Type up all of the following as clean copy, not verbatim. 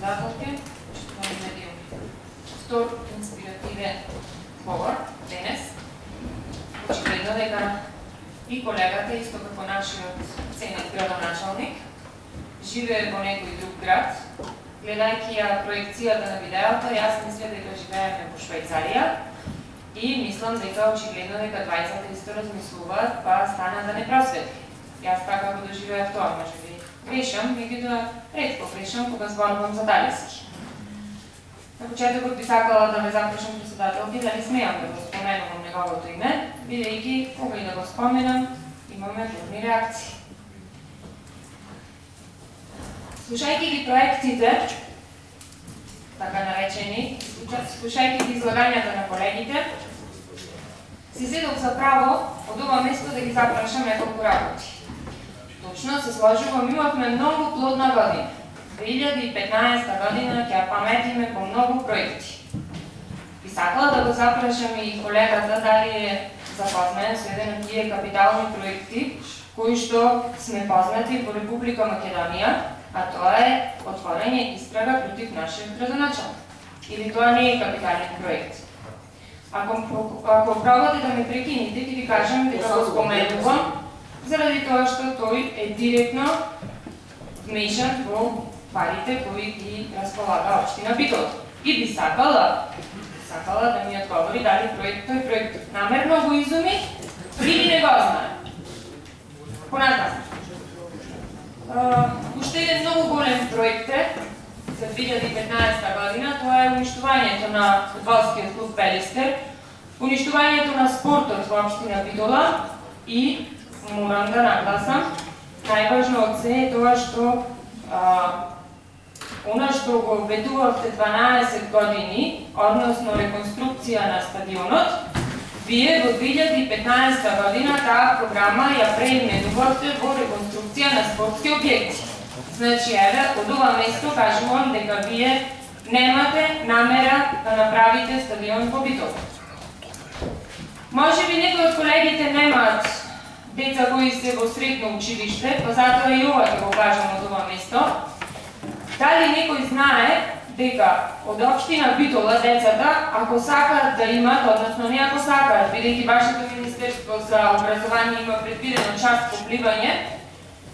председателке, почитувани медиуми. Втор инспиративен говор денес. Очигледно дека и колегата, исто како нашиот ценет градоначалник, живее во некој друг град. Гледајќи ја проекцијата на видеото, јас мисля дека живееме во Швајцарија и мислам дека очигледно дека двајцата исто размислуваат, па стана да не просветли. Јас така го доживеав тоа, можеби грешам, меѓутоа ретко грешам кога зборувам за талиски. На почетокот би сакала да ме запрашам председателки дали смеам да го споменувам неговото име, бидејќи кога и да го споменам, имаме бурни реакции. Слушајќи ги проектите, така наречени, слушајќи ги излагањата на колегите, си седов за право од ова место да ги запрашам неколку работи. Точно се сложувам, имавме многу плодна година. 2015 година ќе паметиме по многу проекти. Би сакала да го запрашам и колегата дали е запознаен со еден од тие капитални проекти кои што сме познати во Република Македонија, а тоа е отворање истрага против нашиот градоначалник. Или тоа не е капитален проект. Ако пробате да ме прекинете, ќе ви кажам дека го споменувам, заради тоа што тој е директно вмешан во парите кои ги располага општина Битола. И би сакала да ми одговори дали тој проект намерно го изуми или не го знае. Понатаму. Уште еден многу голем проект е за 2015 година, тоа е уништувањето на фудбалскиот клуб Пелистер, уништувањето на спортот во општина Битола и морам да нагласам, најважно од се е тоа што она што го ведувавте 12 години, односно реконструкција на стадионот, вие во 2015 година таа програма ја преименувавте во реконструкција на спортски објекти. Значи, еве, од ова место кажувам дека вие немате намера да направите стадион во Битола. Може би некои од колегите немаат деца кои се во средно училиште, па затоа и ова ќе го кажам од ова место. Дали некој знае дека од општина Битола децата, ако сакаат да имат, односно не ако сакаат, бидејќи вашето Министерство за образование има предвидено час по пливање,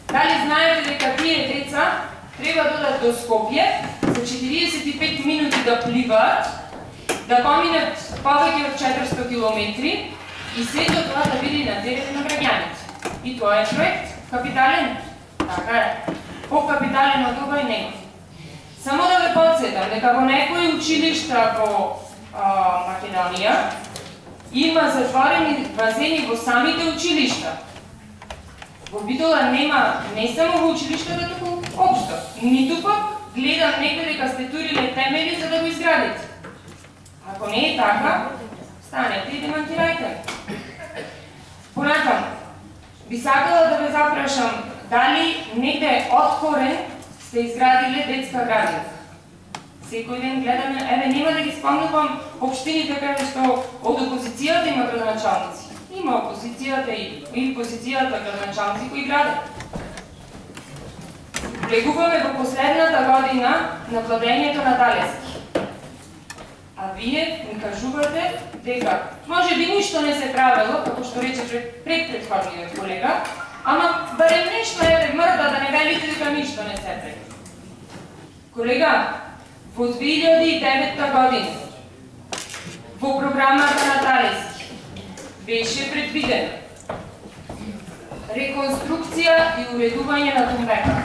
дали знаете дека тие деца треба да одат до Скопје за 45 минути да пливаат, да поминат повеќе од 400 километри и сето тоа да биде на терет на граѓаните. И тоа е проект капитален. Така е. По-капитален од ова и нема. Само да ве подсетам дека во некои училишта во Македонија има затворени базени во самите училишта. Во Битола нема не само во училиштата, туку општо. Ниту пак гледам некој дека сте туриле темели за да го изградите. Ако не е така, станете и демантирајте. Понатаму, би сакала да ве запрашам дали негде од корен сте изградиле детска градина. Секој ден гледаме, еве нема да ги спомнувам општините каде што од опозицијата има градоначалници. Има опозицијата и позицијата градоначалници кои градат. Влегуваме во последната година на владењето на Талески. А вие ми кажувате дека може би ништо не се правело, како што рече предходниот колега, ама барем нешто е мрда да не велите дека ништо не се прави. Колега, во 2009 година во програмата на Талески беше предвидено реконструкција и уредување на Тумбека.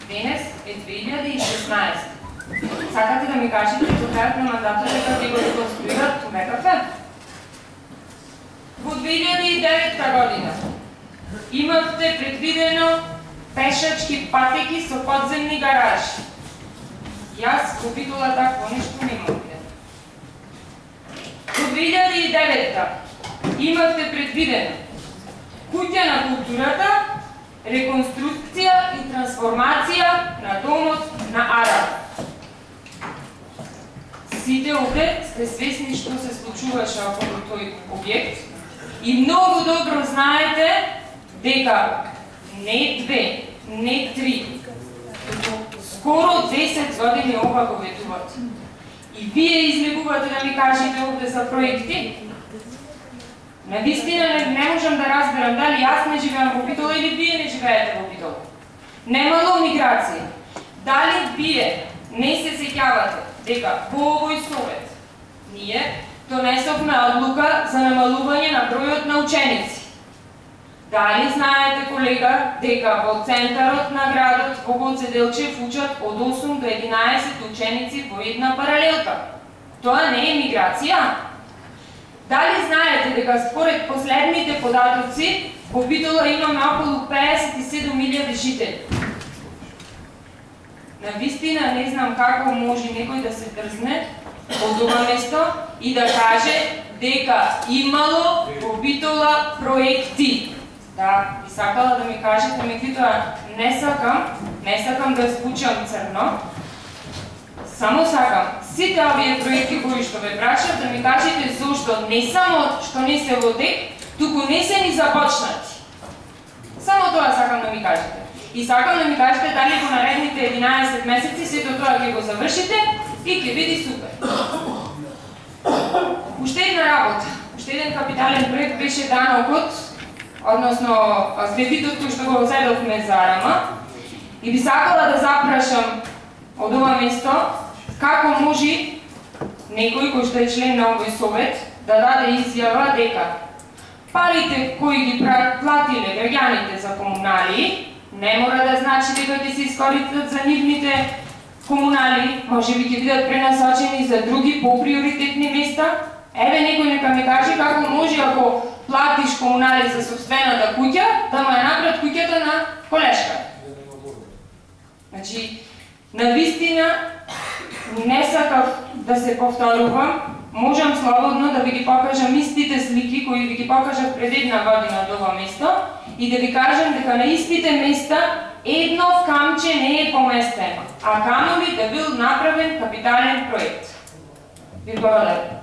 Денес е 2016. Сакате да ми кажете до крајот на мандатот дека ќе го реконструират Тумбе кафе? Во 2009 година имавте предвидено пешачки патеки со подземни гаражи. Јас во Битола такво нешто не имам. Во 2009 имавте предвидено куќа на културата, реконструкција и трансформација на домот на Араб. Сите овде сте свесни што се случуваше околу тој објект и многу добро знаете дека не 2, не 3, туку скоро 10 години ова го ветуват. И вие излегувате да ми кажете овде за проекти? Навистина не можам да разберам дали јас не живеам во Битола или вие не живеете во Битола. Немало миграција. Дали вие не се сеќавате дека во овој совет ние донесовме одлука за намалување на бројот на ученици? Дали знаете, колега, дека во центарот на градот во Гоце Делчев учат од 8 до 11 ученици во една паралелка? Тоа не е миграција? Дали знаете дека според последните податоци во Битола имаме околу 57.000 жители? Навистина не знам како може некој да се дрзне од ова место и да каже дека имало во Битола проекти. Да, и сакала да ми кажете, меѓутоа не сакам да звучам црно. Само сакам сите овие проекти кои што ве прашав да ми кажете зошто не само што не се во тек, туку не се ни започнати. Само тоа сакам да ми кажете. И сакам да ми кажете дали во наредните 11 месеци сето тоа ќе го завршите и ќе биде супер. Уште една работа, уште еден капитален проект беше данокот, односно кредитот кој што го зедовме за Рама, и би сакала да запрашам од ова место како може некој кој што е член на овој совет да даде изјава дека парите кои ги платиле граѓаните за комунали не мора да значи дека ќе се искористат за нивните комунали, може би ќе бидат пренасочени за други поприоритетни места. Еве некој нека ми каже како може ако платиш комунали за собствената куќа, да му ја направат куќата на колешка. Значи, навистина не сакав да се повторувам, можам слободно да ви ги покажам истите слики кои ви ги покажав пред една година од ова место и да ви кажам дека на истите места едно камче не е поместено, а камоли да бил направен капитален проект. Ви благодарам.